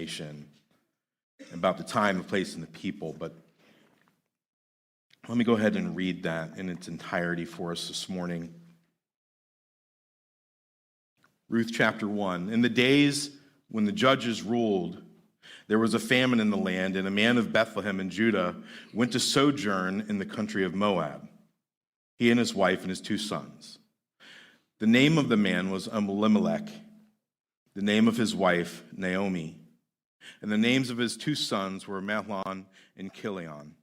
information about the time, the place, and the people, but let me go ahead and read that in its entirety for us this morning. Ruth chapter 1. In the days when the judges ruled, there was a famine in the land, and a man of Bethlehem in Judah went to sojourn in the country of Moab, he and his wife and his 2 sons. The name of the man was Elimelech, the name of his wife Naomi, and the names of his 2 sons were Mahlon and Chilion.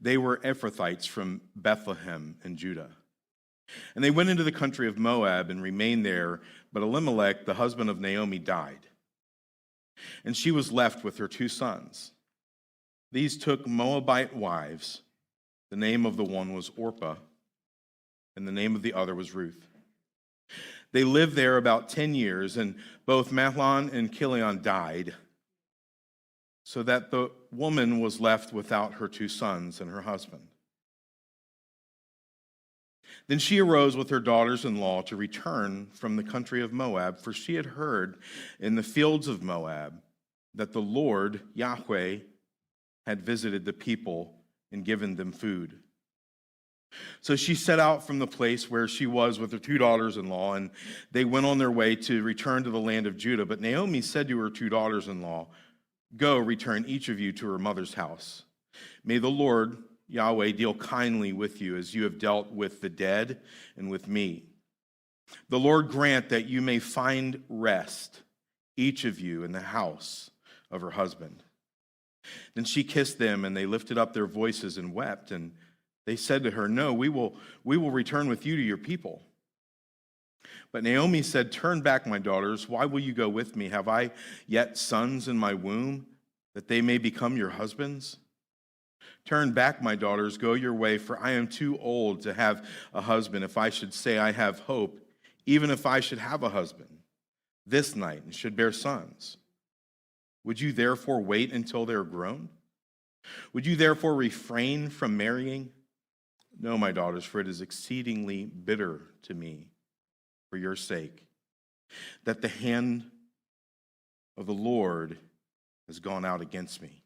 They were Ephrathites from Bethlehem in Judah. And they went into the country of Moab and remained there, but Elimelech, the husband of Naomi, died. And she was left with her 2 sons. These took Moabite wives. The name of the one was Orpah, and the name of the other was Ruth. They lived there about 10 years, and both Mahlon and Chilion died, so that the woman was left without her 2 sons and her husband. Then she arose with her daughters-in-law to return from the country of Moab, for she had heard in the fields of Moab that the Lord, Yahweh, had visited the people and given them food. So she set out from the place where she was with her 2 daughters-in-law, and they went on their way to return to the land of Judah. But Naomi said to her 2 daughters-in-law, "Go, return each of you to her mother's house. May the Lord, Yahweh, deal kindly with you as you have dealt with the dead and with me. The Lord grant that you may find rest, each of you in the house of her husband." Then she kissed them, and they lifted up their voices and wept. And they said to her, "No, we will return with you to your people." But Naomi said, "Turn back, my daughters. Why will you go with me? Have I yet sons in my womb, that they may become your husbands? Turn back, my daughters, go your way, for I am too old to have a husband. If I should say I have hope, even if I should have a husband this night and should bear sons, would you therefore wait until they are grown? Would you therefore refrain from marrying? No, my daughters, for it is exceedingly bitter to me for your sake that the hand of the Lord has gone out against me."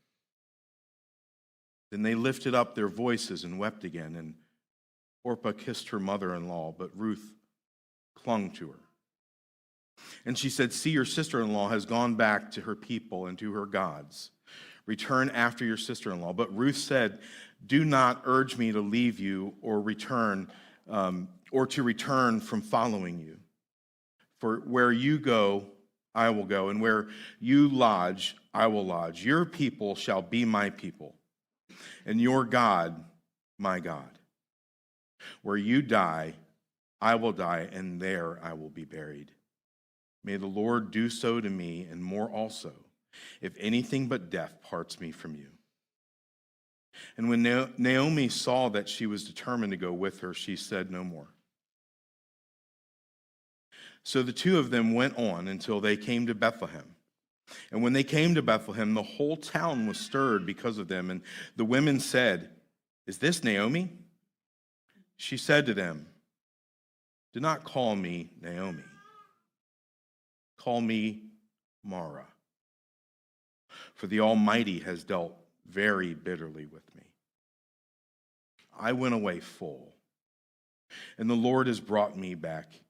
Then they lifted up their voices and wept again, and Orpah kissed her mother-in-law, but Ruth clung to her. And she said, "See, your sister-in-law has gone back to her people and to her gods. Return after your sister-in-law." But Ruth said, "Do not urge me to leave you or to return from following you. For where you go, I will go, and where you lodge, I will lodge. Your people shall be my people, and your God, my God. Where you die, I will die, and there I will be buried. May the Lord do so to me, and more also, if anything but death parts me from you." And when Naomi saw that she was determined to go with her, she said no more. So the 2 of them went on until they came to Bethlehem. And when they came to Bethlehem, the whole town was stirred because of them. And the women said, "Is this Naomi?" She said to them, "Do not call me Naomi. Call me Mara. For the Almighty has dealt very bitterly with me. I went away full, and the Lord has brought me back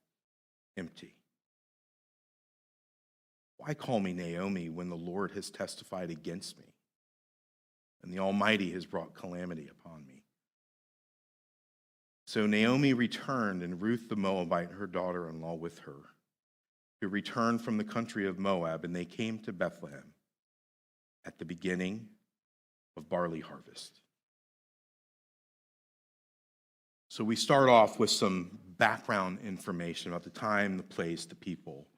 empty. Why call me Naomi when the Lord has testified against me, and the Almighty has brought calamity upon me?" So Naomi returned, and Ruth the Moabite, her daughter-in-law, with her, who returned from the country of Moab, and they came to Bethlehem at the beginning of barley harvest. So we start off with some background information about the time, the place, the people.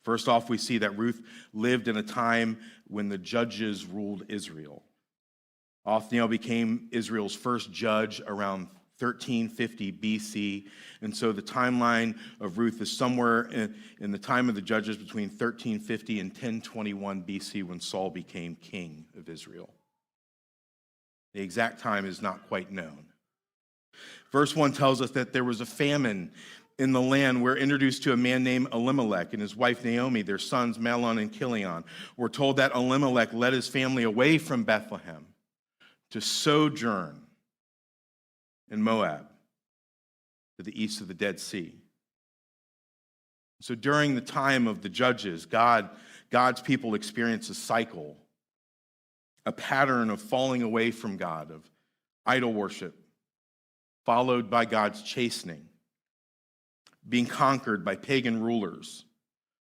First off, we see that Ruth lived in a time when the judges ruled Israel. Othniel became Israel's first judge around 1350 BC, and so the timeline of Ruth is somewhere in the time of the judges between 1350 and 1021 BC, when Saul became king of Israel. The exact time is not quite known. Verse 1 tells us that there was a famine in the land, we're introduced to a man named Elimelech and his wife Naomi, their sons Mahlon and Chilion. We're told that Elimelech led his family away from Bethlehem to sojourn in Moab, to the east of the Dead Sea. So during the time of the judges, God's people experience a cycle, a pattern of falling away from God, of idol worship, followed by God's chastening, being conquered by pagan rulers,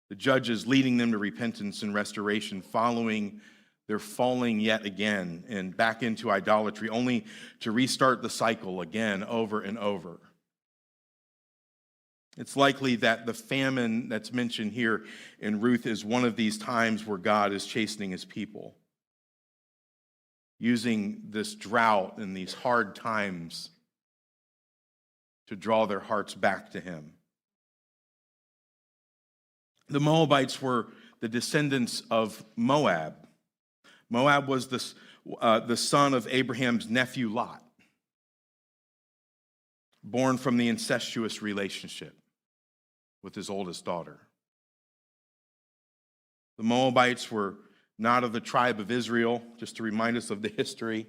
the judges leading them to repentance and restoration, following their falling yet again and back into idolatry, only to restart the cycle again over and over. It's likely that the famine that's mentioned here in Ruth is one of these times where God is chastening his people, using this drought and these hard times to draw their hearts back to him. The Moabites were the descendants of Moab. Moab was the son of Abraham's nephew Lot, born from the incestuous relationship with his oldest daughter. The Moabites were not of the tribe of Israel, just to remind us of the history.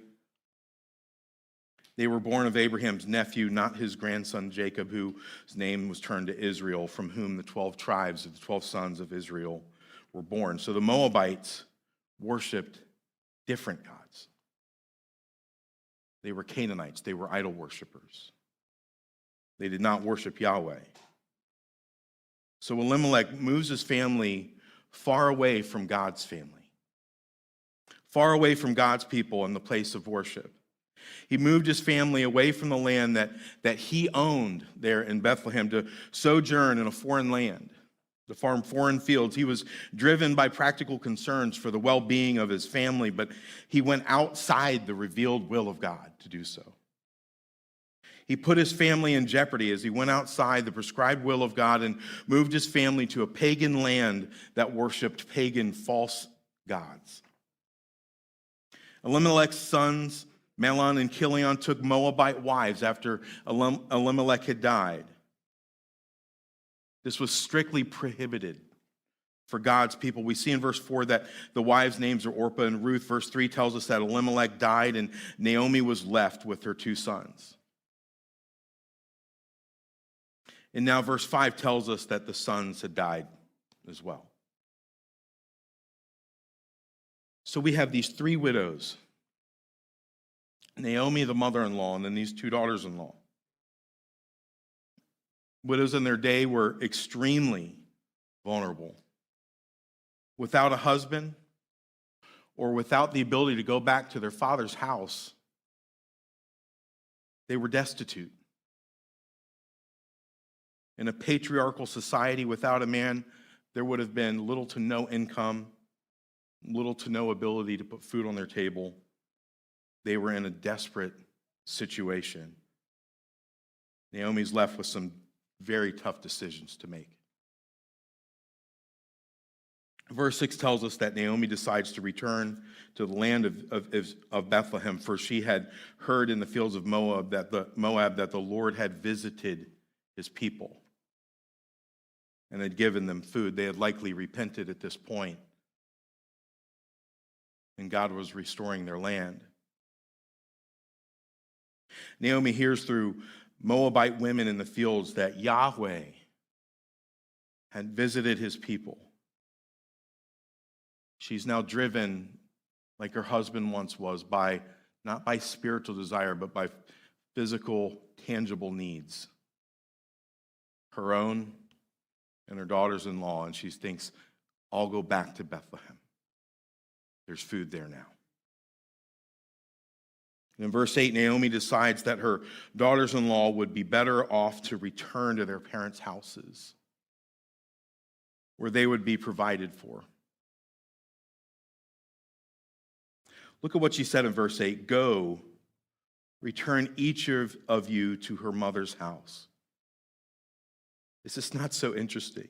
They were born of Abraham's nephew, not his grandson Jacob, whose name was turned to Israel, from whom the 12 tribes of the 12 sons of Israel were born. So the Moabites worshiped different gods. They were Canaanites. They were idol worshipers. They did not worship Yahweh. So Elimelech moves his family far away from God's family, far away from God's people and the place of worship. He moved his family away from the land that he owned there in Bethlehem to sojourn in a foreign land, to farm foreign fields. He was driven by practical concerns for the well-being of his family, but he went outside the revealed will of God to do so. He put his family in jeopardy as he went outside the prescribed will of God and moved his family to a pagan land that worshiped pagan false gods. Elimelech's sons, Mahlon and Chilion, took Moabite wives after Elimelech had died. This was strictly prohibited for God's people. We see in verse 4 that the wives' names are Orpah and Ruth. Verse 3 tells us that Elimelech died and Naomi was left with her 2 sons. And now verse 5 tells us that the sons had died as well. So we have these 3 widows, Naomi, the mother-in-law, and then these 2 daughters-in-law. Widows in their day were extremely vulnerable. Without a husband or without the ability to go back to their father's house, they were destitute. In a patriarchal society, without a man, there would have been little to no income, little to no ability to put food on their table. They were in a desperate situation. Naomi's left with some very tough decisions to make. Verse 6 tells us that Naomi decides to return to the land of Bethlehem, for she had heard in the fields of Moab that the Lord had visited his people and had given them food. They had likely repented at this point, and God was restoring their land. Naomi hears through Moabite women in the fields that Yahweh had visited his people. She's now driven, like her husband once was, not by spiritual desire, but by physical, tangible needs. Her own and her daughters-in-law, and she thinks, I'll go back to Bethlehem. There's food there now. In verse 8, Naomi decides that her daughters-in-law would be better off to return to their parents' houses, where they would be provided for. Look at what she said in verse 8. Go, return each of you to her mother's house. Is this not so interesting?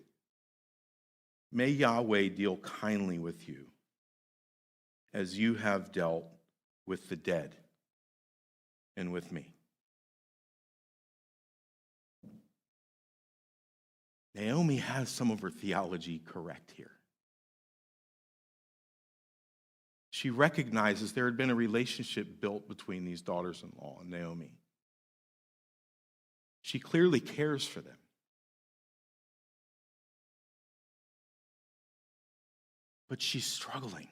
May Yahweh deal kindly with you as you have dealt with the dead and with me. Naomi has some of her theology correct here. She recognizes there had been a relationship built between these daughters-in-law and Naomi. She clearly cares for them. But she's struggling.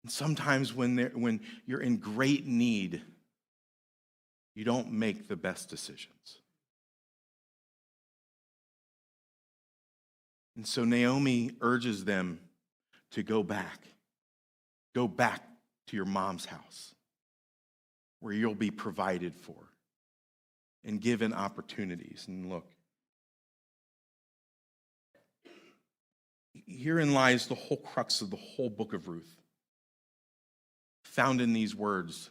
And sometimes when you're in great need, you don't make the best decisions. And so Naomi urges them to go back. Go back to your mom's house, where you'll be provided for and given opportunities. And look, herein lies the whole crux of the whole book of Ruth, found in these words,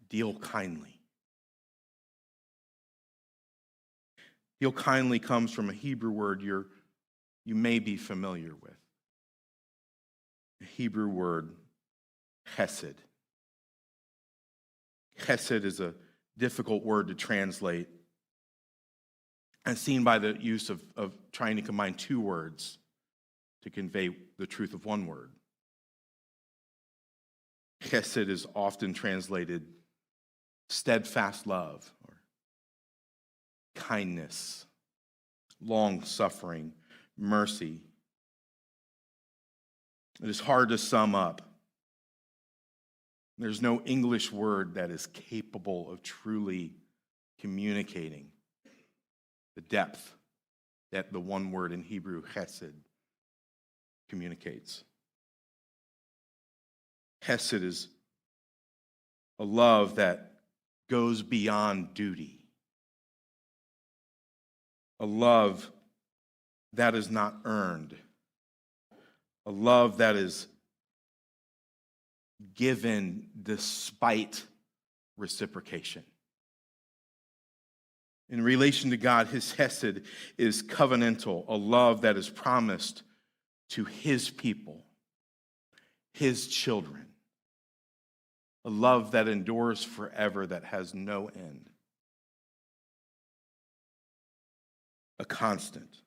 deal kindly. Deal kindly comes from a Hebrew word you may be familiar with. The Hebrew word, chesed. Chesed is a difficult word to translate, and seen by the use of trying to combine two words to convey the truth of one word. Chesed is often translated steadfast love, or kindness, long-suffering, mercy. It is hard to sum up. There's no English word that is capable of truly communicating the depth that the one word in Hebrew, chesed, communicates. Chesed is a love that goes beyond duty. A love that is not earned. A love that is given despite reciprocation. In relation to God, his chesed is covenantal, a love that is promised to his people, his children. A love that endures forever, that has no end. A constant.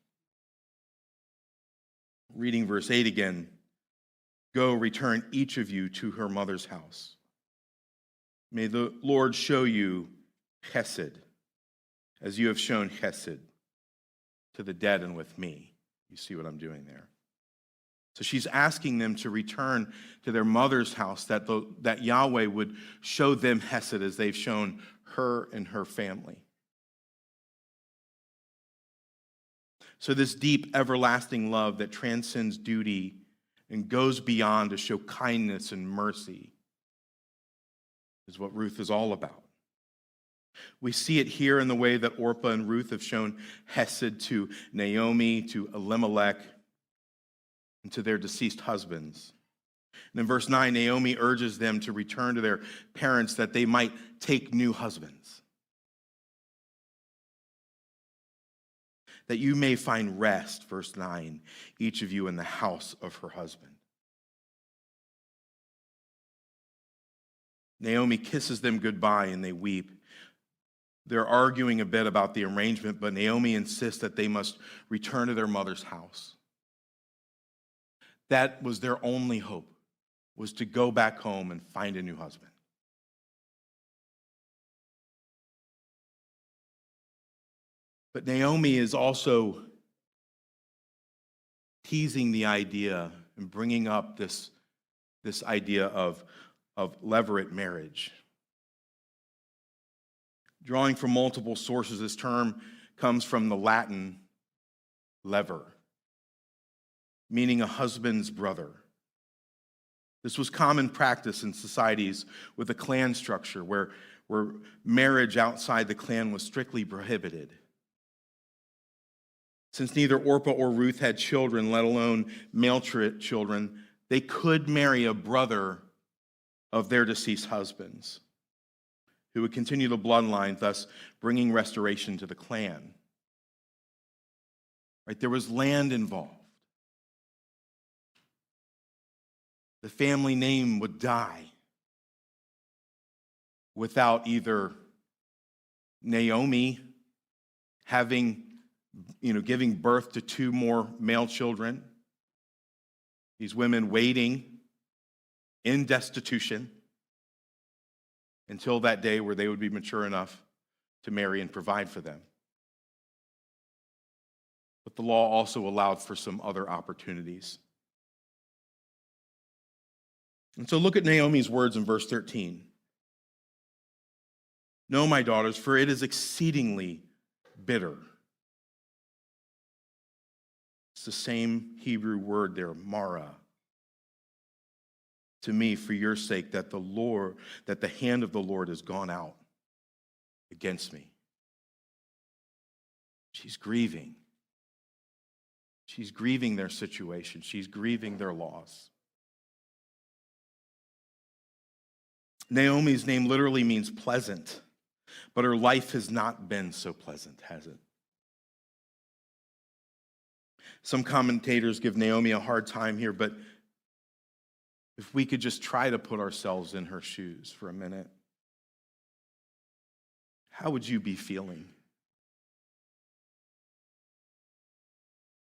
Reading verse 8 again. Go, return each of you to her mother's house. May the Lord show you chesed, as you have shown chesed to the dead and with me. You see what I'm doing there? So she's asking them to return to their mother's house, that Yahweh would show them chesed as they've shown her and her family. So this deep, everlasting love that transcends duty and goes beyond to show kindness and mercy is what Ruth is all about. We see it here in the way that Orpah and Ruth have shown chesed to Naomi, to Elimelech, and to their deceased husbands. And in verse 9, Naomi urges them to return to their parents that they might take new husbands, that you may find rest, verse 9, each of you in the house of her husband. Naomi kisses them goodbye and they weep. They're arguing a bit about the arrangement, but Naomi insists that they must return to their mother's house. That was their only hope, was to go back home and find a new husband. But Naomi is also teasing the idea and bringing up this idea of levirate marriage. Drawing from multiple sources, this term comes from the Latin lever, meaning a husband's brother. This was common practice in societies with a clan structure where marriage outside the clan was strictly prohibited. Since neither Orpah or Ruth had children, let alone male children, they could marry a brother of their deceased husbands, who would continue the bloodline, thus bringing restoration to the clan. Right? There was land involved. The family name would die without either Naomi giving birth to 2 more male children. These women waiting in destitution until that day where they would be mature enough to marry and provide for them. But the law also allowed for some other opportunities. And so look at Naomi's words in verse 13. "No, my daughters, for it is exceedingly bitter." It's the same Hebrew word there, mara. "To me, for your sake, that the hand of the Lord has gone out against me." She's grieving. She's grieving their situation. She's grieving their loss. Naomi's name literally means pleasant, but her life has not been so pleasant, has it? Some commentators give Naomi a hard time here, but if we could just try to put ourselves in her shoes for a minute, how would you be feeling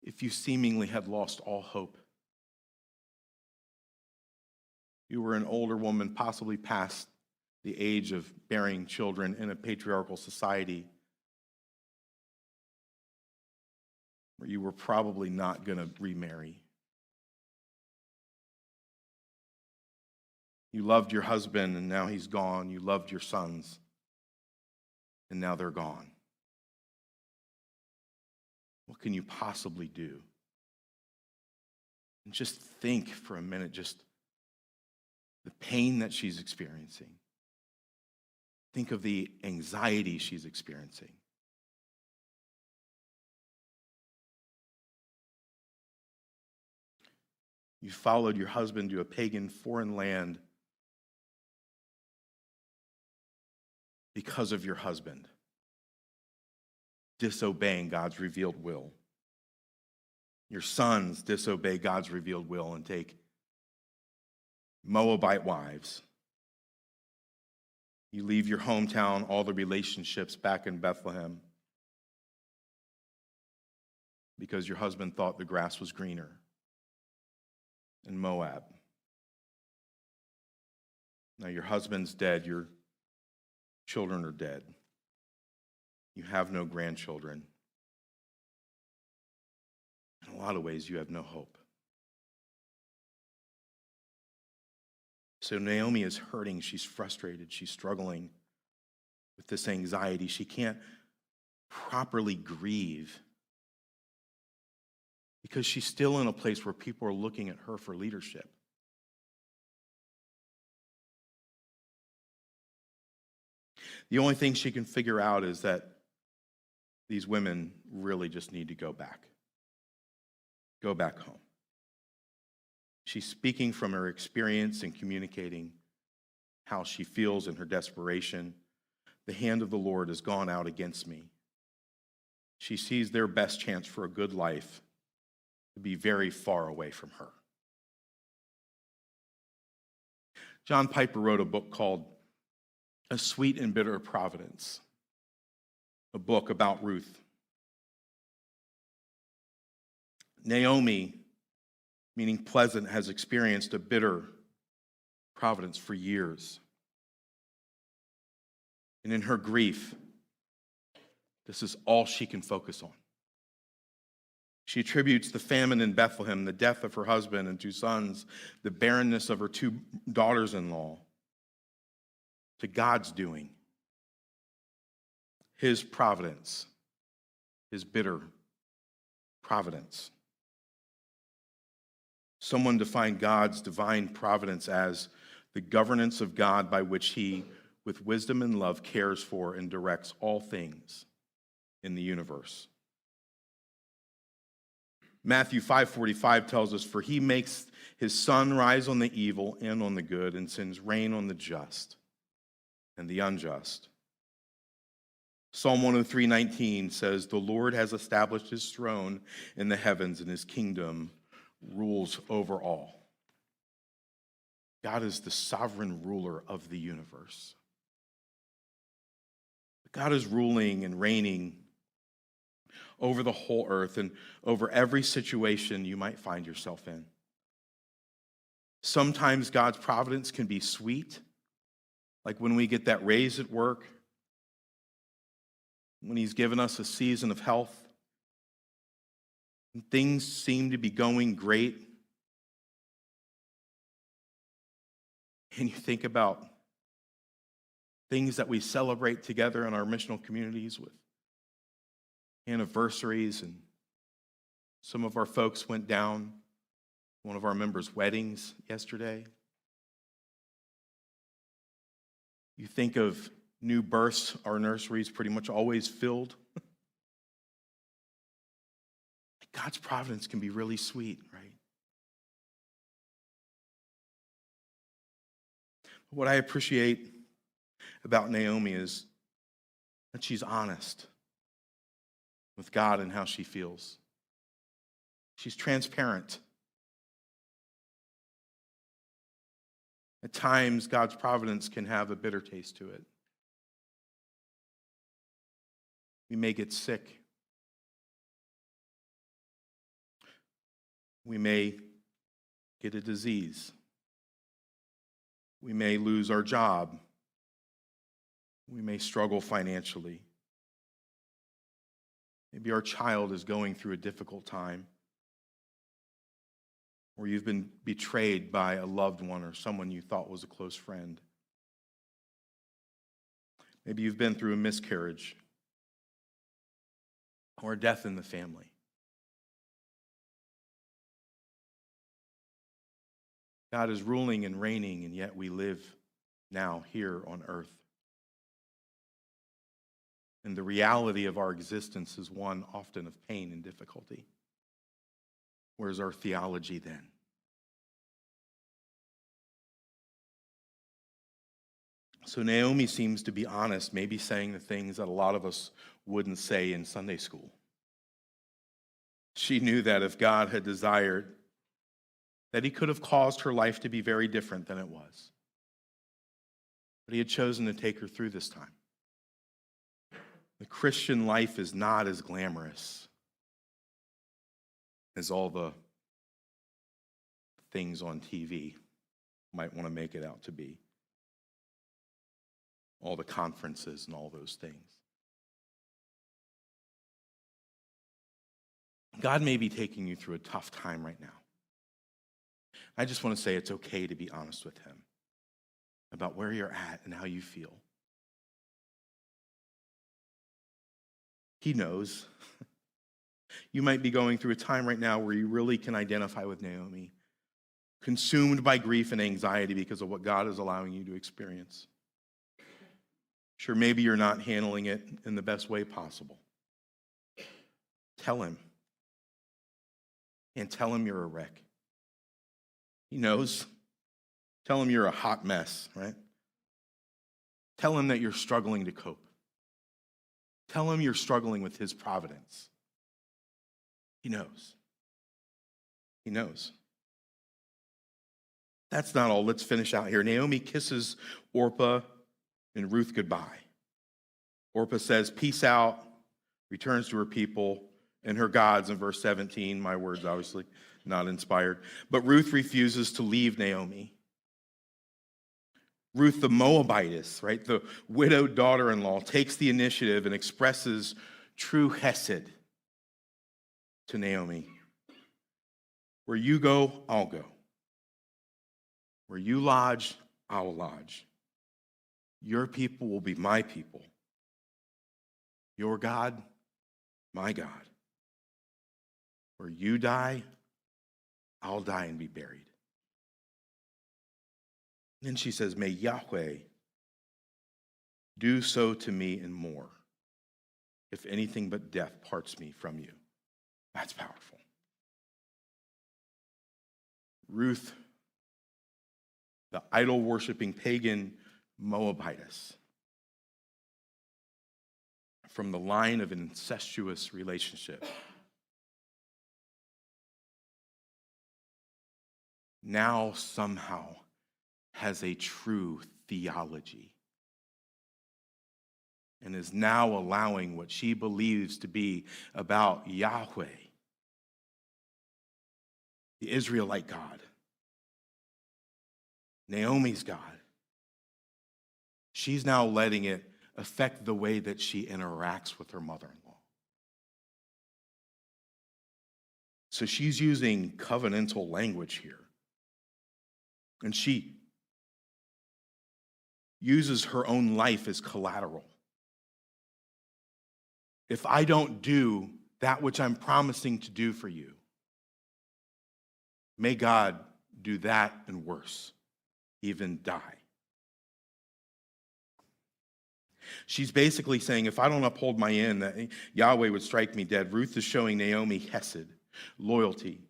if you seemingly had lost all hope? You were an older woman, possibly past the age of bearing children in a patriarchal society, where you were probably not going to remarry. You loved your husband, and now he's gone. You loved your sons, and now they're gone. What can you possibly do? And just think for a minute, just the pain that she's experiencing. Think of the anxiety she's experiencing. You followed your husband to a pagan foreign land because of your husband disobeying God's revealed will. Your sons disobey God's revealed will and take Moabite wives. You leave your hometown, all the relationships back in Bethlehem, because your husband thought the grass was greener in Moab. Now your husband's dead, your children are dead. You have no grandchildren. In a lot of ways, you have no hope. So Naomi is hurting, she's frustrated, she's struggling with this anxiety. She can't properly grieve because she's still in a place where people are looking at her for leadership. The only thing she can figure out is that these women really just need to go back home. She's speaking from her experience and communicating how she feels in her desperation. The hand of the Lord has gone out against me. She sees their best chance for a good life to be very far away from her. John Piper wrote a book called A Sweet and Bitter Providence, a book about Ruth. Naomi, meaning pleasant, has experienced a bitter providence for years. And in her grief, this is all she can focus on. She attributes the famine in Bethlehem, the death of her husband and 2 sons, the barrenness of her 2 daughters-in-law, to God's doing, his providence, his bitter providence. Someone defined God's divine providence as the governance of God by which he, with wisdom and love, cares for and directs all things in the universe. Matthew 5:45 tells us, "For he makes his sun rise on the evil and on the good, and sends rain on the just and the unjust." Psalm 103:19 says, "The Lord has established his throne in the heavens, and his kingdom rules over all." God is the sovereign ruler of the universe. God is ruling and reigning over the whole earth and over every situation you might find yourself in. Sometimes God's providence can be sweet, like when we get that raise at work, when he's given us a season of health, and things seem to be going great. And you think about things that we celebrate together in our missional communities with anniversaries, and some of our folks went down one of our members' weddings yesterday. You think of new births, our nurseries pretty much always filled. God's providence can be really sweet, right? What I appreciate about Naomi is that she's honest with God and how she feels. She's transparent. At times, God's providence can have a bitter taste to it. We may get sick. We may get a disease. We may lose our job. We may struggle financially. Maybe our child is going through a difficult time, or you've been betrayed by a loved one or someone you thought was a close friend. Maybe you've been through a miscarriage or a death in the family. God is ruling and reigning, and yet we live now here on earth. And the reality of our existence is one often of pain and difficulty. Where's our theology then? So Naomi seems to be honest, maybe saying the things that a lot of us wouldn't say in Sunday school. She knew that if God had desired, that he could have caused her life to be very different than it was. But he had chosen to take her through this time. The Christian life is not as glamorous as all the things on TV might want to make it out to be. All the conferences and all those things. God may be taking you through a tough time right now. I just want to say it's okay to be honest with him about where you're at and how you feel. He knows. You might be going through a time right now where you really can identify with Naomi, consumed by grief and anxiety because of what God is allowing you to experience. Sure, maybe you're not handling it in the best way possible. Tell him. And tell him you're a wreck. He knows. Tell him you're a hot mess, right? Tell him that you're struggling to cope. Tell him you're struggling with his providence. He knows. He knows. That's not all. Let's finish out here. Naomi kisses Orpah and Ruth goodbye. Orpah says, peace out, returns to her people and her gods in verse 17. My words, obviously, not inspired. But Ruth refuses to leave Naomi. Ruth the Moabitess, right, the widowed daughter-in-law, takes the initiative and expresses true hesed to Naomi. Where you go, I'll go. Where you lodge, I'll lodge. Your people will be my people. Your God, my God. Where you die, I'll die and be buried. Then she says, may Yahweh do so to me and more, if anything but death parts me from you. That's powerful. Ruth, the idol-worshiping pagan Moabitess, from the line of an incestuous relationship, now somehow has a true theology and is now allowing what she believes to be about Yahweh, the Israelite God, Naomi's God. She's now letting it affect the way that she interacts with her mother-in-law. So she's using covenantal language here. And she uses her own life as collateral. If I don't do that which I'm promising to do for you, may God do that and worse, even die. She's basically saying, if I don't uphold my end, that Yahweh would strike me dead. Ruth is showing Naomi hesed, loyalty,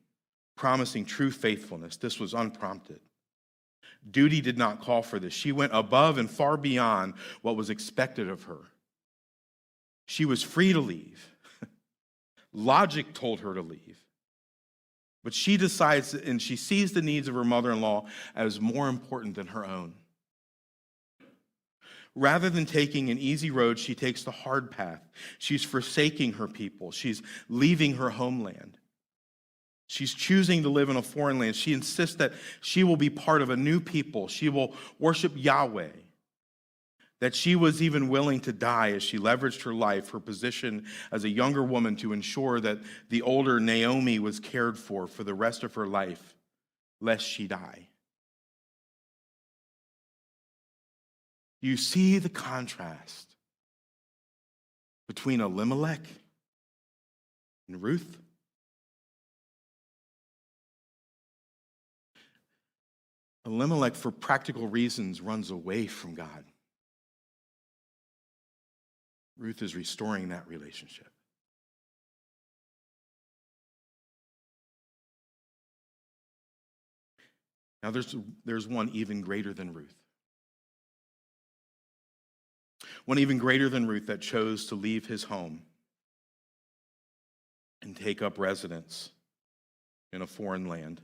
promising true faithfulness. This was unprompted. Duty did not call for this. She went above and far beyond what was expected of her. She was free to leave. Logic told her to leave. But she decides, and she sees the needs of her mother-in-law as more important than her own. Rather than taking an easy road, she takes the hard path. She's forsaking her people. She's leaving her homeland. She's choosing to live in a foreign land. She insists that she will be part of a new people. She will worship Yahweh. That she was even willing to die as she leveraged her life, her position as a younger woman, to ensure that the older Naomi was cared for the rest of her life, lest she die. You see the contrast between Elimelech and Ruth? Elimelech, for practical reasons, runs away from God. Ruth is restoring that relationship. Now there's one even greater than Ruth. One even greater than Ruth that chose to leave his home and take up residence in a foreign land.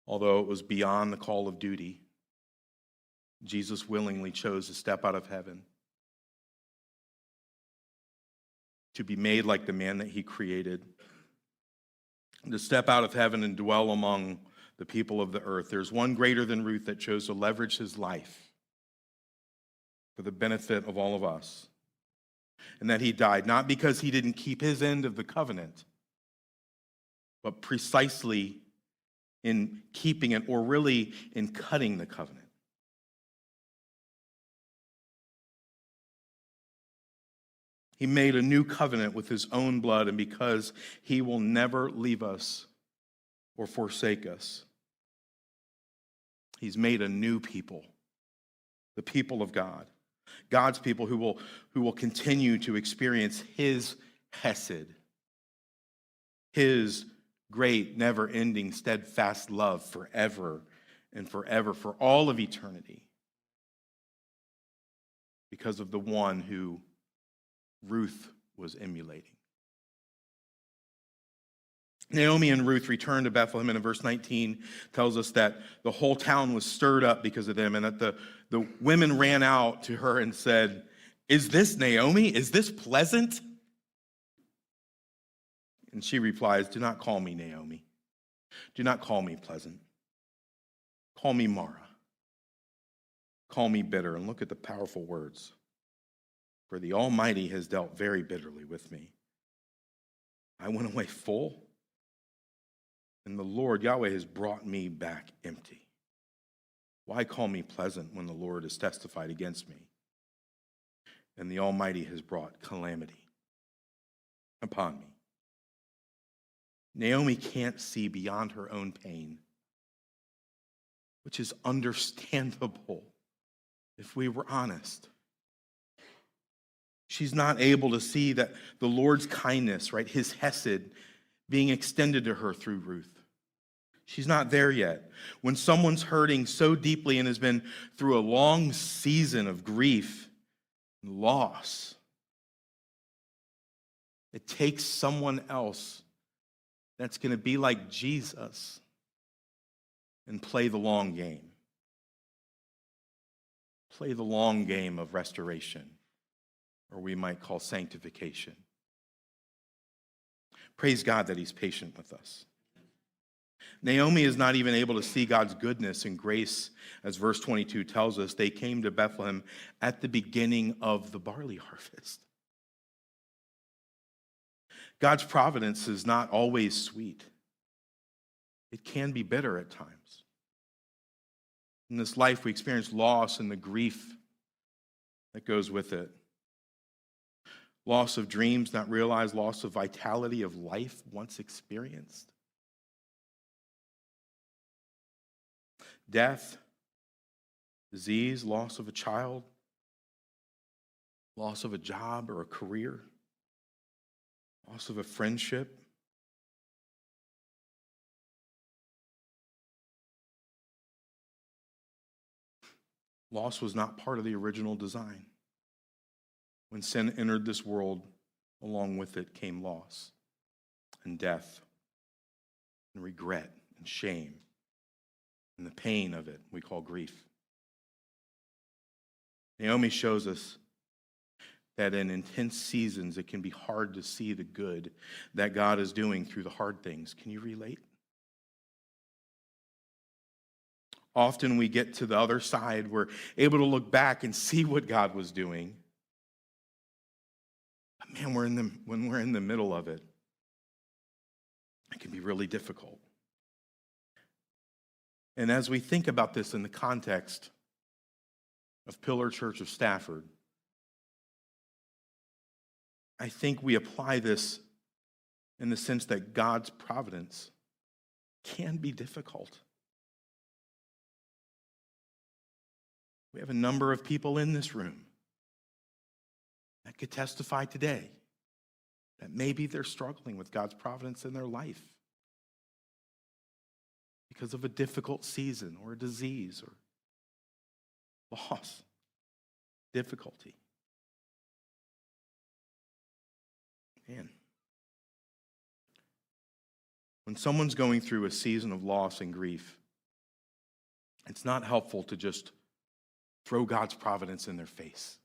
Although it was beyond the call of duty, Jesus willingly chose to step out of heaven, to be made like the man that he created, to step out of heaven and dwell among the people of the earth. There's one greater than Ruth that chose to leverage his life for the benefit of all of us. And that he died, not because he didn't keep his end of the covenant, but precisely in keeping it, or really in cutting the covenant. He made a new covenant with his own blood, and because he will never leave us or forsake us, he's made a new people, the people of God. God's people who will continue to experience his hesed, his great, never-ending, steadfast love forever and forever, for all of eternity, because of the one who Ruth was emulating. Naomi and Ruth returned to Bethlehem, and in verse 19 tells us that the whole town was stirred up because of them, and that the women ran out to her and said, "Is this Naomi? Is this pleasant?" And she replies, "Do not call me Naomi. Do not call me pleasant. Call me Mara. Call me bitter." And look at the powerful words. "For the Almighty has dealt very bitterly with me. I went away full, and the Lord, Yahweh, has brought me back empty. Why call me pleasant when the Lord has testified against me, and the Almighty has brought calamity upon me?" Naomi can't see beyond her own pain, which is understandable if we were honest. She's not able to see that the Lord's kindness, right, his hesed, being extended to her through Ruth. She's not there yet. When someone's hurting so deeply and has been through a long season of grief and loss, it takes someone else that's going to be like Jesus and play the long game. Play the long game of restoration or we might call sanctification. Praise God that he's patient with us. Naomi is not even able to see God's goodness and grace, as verse 22 tells us. They came to Bethlehem at the beginning of the barley harvest. God's providence is not always sweet. It can be bitter at times. In this life, we experience loss and the grief that goes with it. Loss of dreams not realized, loss of vitality of life once experienced. Death, disease, loss of a child, loss of a job or a career, loss of a friendship. Loss was not part of the original design. When sin entered this world, along with it came loss and death and regret and shame and the pain of it we call grief. Naomi shows us that in intense seasons it can be hard to see the good that God is doing through the hard things. Can you relate? Often we get to the other side, we're able to look back and see what God was doing. But man, when we're in the middle of it, it can be really difficult. And as we think about this in the context of Pillar Church of Stafford, I think we apply this in the sense that God's providence can be difficult. We have a number of people in this room that could testify today that maybe they're struggling with God's providence in their life because of a difficult season or a disease or loss, difficulty. Man, when someone's going through a season of loss and grief, it's not helpful to just throw God's providence in their face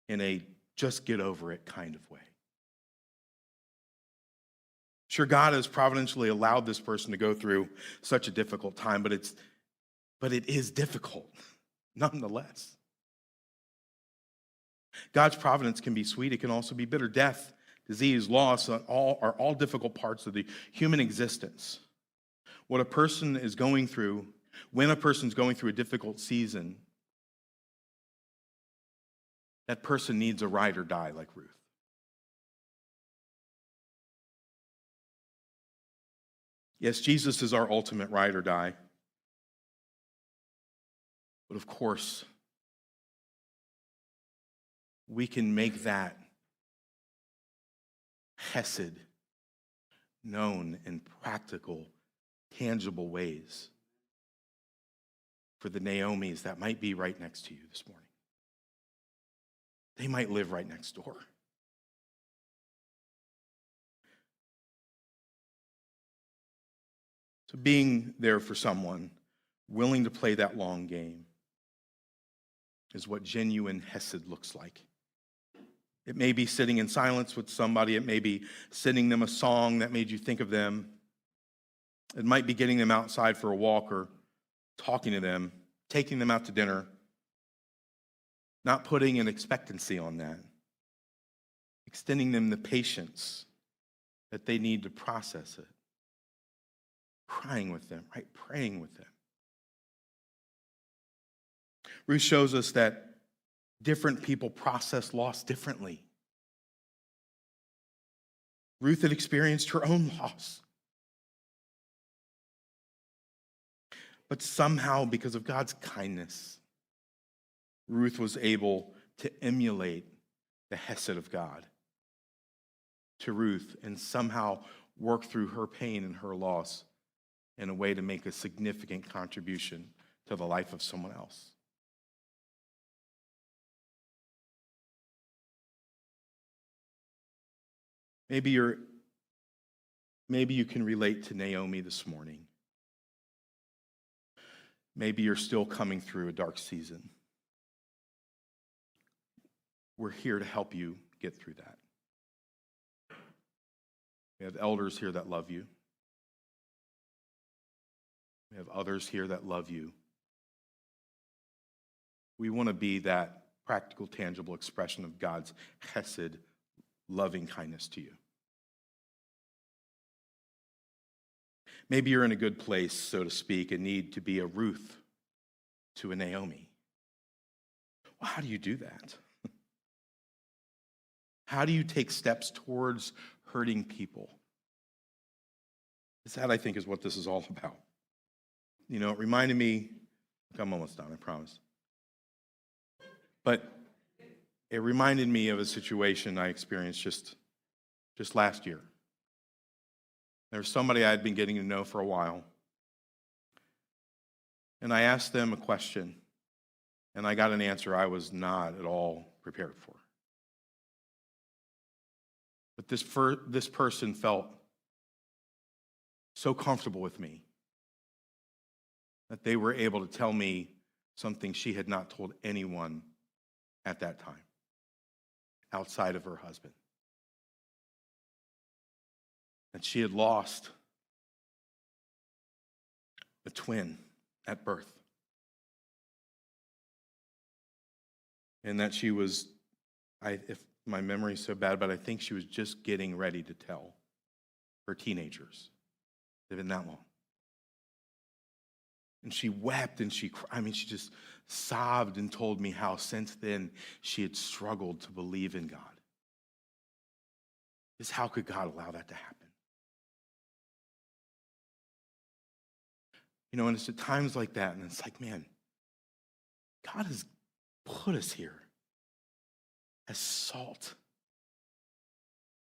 in a just get over it kind of way. Sure, God has providentially allowed this person to go through such a difficult time, but it is difficult nonetheless. God's providence can be sweet. It can also be bitter. Death, disease, loss are all difficult parts of the human existence. What a person is going through, when a person's going through a difficult season, that person needs a ride or die like Ruth. Yes, Jesus is our ultimate ride or die. But of course, we can make that hesed known in practical, tangible ways for the Naomis that might be right next to you this morning. They might live right next door. So being there for someone, willing to play that long game, is what genuine hesed looks like. It may be sitting in silence with somebody. It may be sending them a song that made you think of them. It might be getting them outside for a walk or talking to them, taking them out to dinner, not putting an expectancy on that, extending them the patience that they need to process it, crying with them, right? Praying with them. Ruth shows us that different people process loss differently. Ruth had experienced her own loss. But somehow, because of God's kindness, Ruth was able to emulate the hesed of God to Ruth and somehow work through her pain and her loss in a way to make a significant contribution to the life of someone else. Maybe you can relate to Naomi this morning. Maybe you're still coming through a dark season. we're here to help you get through that. We have elders here that love you. We have others here that love you. We want to be that practical, tangible expression of God's chesed, loving kindness to you. Maybe you're in a good place, so to speak, and need to be a Ruth to a Naomi. Well, how do you do that? How do you take steps towards hurting people? That, I think, is what this is all about. You know, it reminded me, I'm almost done, I promise. But it reminded me of a situation I experienced just last year. There was somebody I had been getting to know for a while. And I asked them a question, and I got an answer I was not at all prepared for. But this person felt so comfortable with me that they were able to tell me something she had not told anyone at that time, outside of her husband. And she had lost a twin at birth. And that she was, if my memory is so bad, but I think she was just getting ready to tell her teenagers. It's been that long. And she wept and she just sobbed and told me how since then she had struggled to believe in God. Just how could God allow that to happen? You know, and it's at times like that, and it's like, man, God has put us here as salt.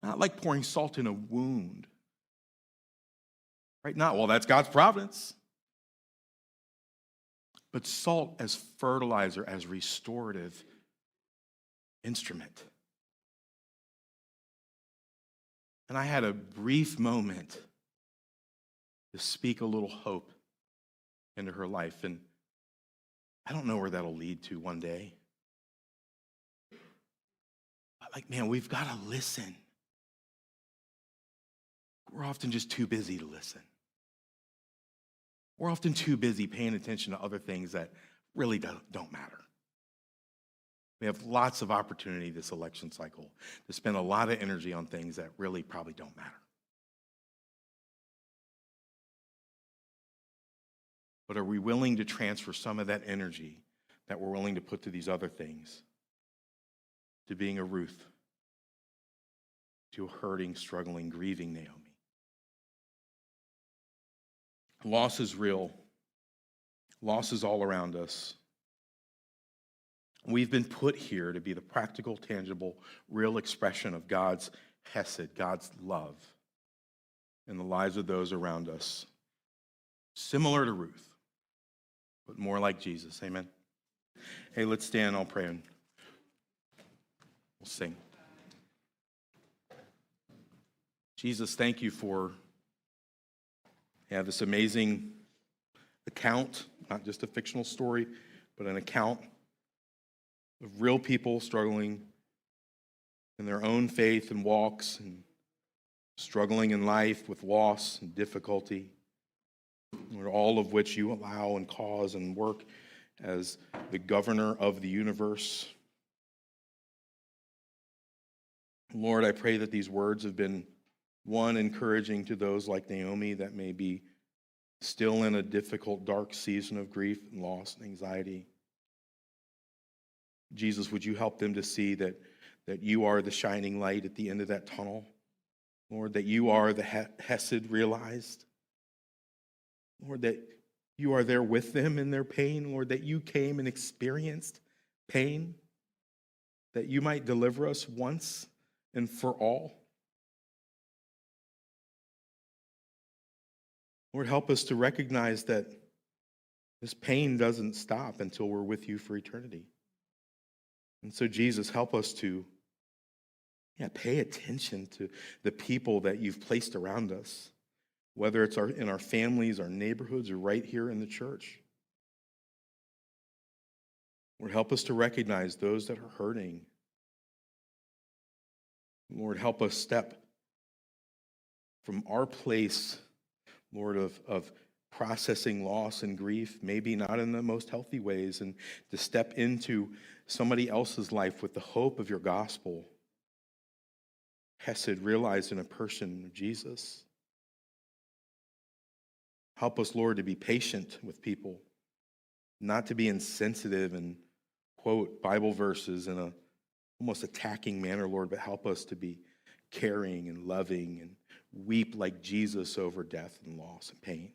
Not like pouring salt in a wound. Right? Not, well, that's God's providence. But salt as fertilizer, as restorative instrument. And I had a brief moment to speak a little hope into her life. And I don't know where that'll lead to one day. But like, man, we've got to listen. We're often just too busy to listen. We're often too busy paying attention to other things that really don't matter. We have lots of opportunity this election cycle to spend a lot of energy on things that really probably don't matter. But are we willing to transfer some of that energy that we're willing to put to these other things, to being a Ruth, to a hurting, struggling, grieving Naomi? Loss is real. Loss is all around us. We've been put here to be the practical, tangible, real expression of God's chesed, God's love in the lives of those around us. Similar to Ruth, but more like Jesus. Amen. Hey, let's stand. I'll pray and we'll sing. Jesus, thank you for this amazing account, not just a fictional story, but an account of real people struggling in their own faith and walks and struggling in life with loss and difficulty, all of which you allow and cause and work as the governor of the universe. Lord, I pray that these words have been, one, encouraging to those like Naomi that may be still in a difficult, dark season of grief and loss and anxiety. Jesus, would you help them to see that you are the shining light at the end of that tunnel? Lord, that you are the Hesed realized. Lord, that you are there with them in their pain. Lord, that you came and experienced pain, that you might deliver us once and for all. Lord, help us to recognize that this pain doesn't stop until we're with you for eternity. And so, Jesus, help us to pay attention to the people that you've placed around us, whether it's in our families, our neighborhoods, or right here in the church. Lord, help us to recognize those that are hurting, Lord, help us step from our place, Lord, of processing loss and grief, maybe not in the most healthy ways, and to step into somebody else's life with the hope of your gospel. Hesed realized in a person of Jesus. Help us, Lord, to be patient with people, not to be insensitive and quote Bible verses in a almost attacking manner, Lord, but help us to be caring and loving and weep like Jesus over death and loss and pain.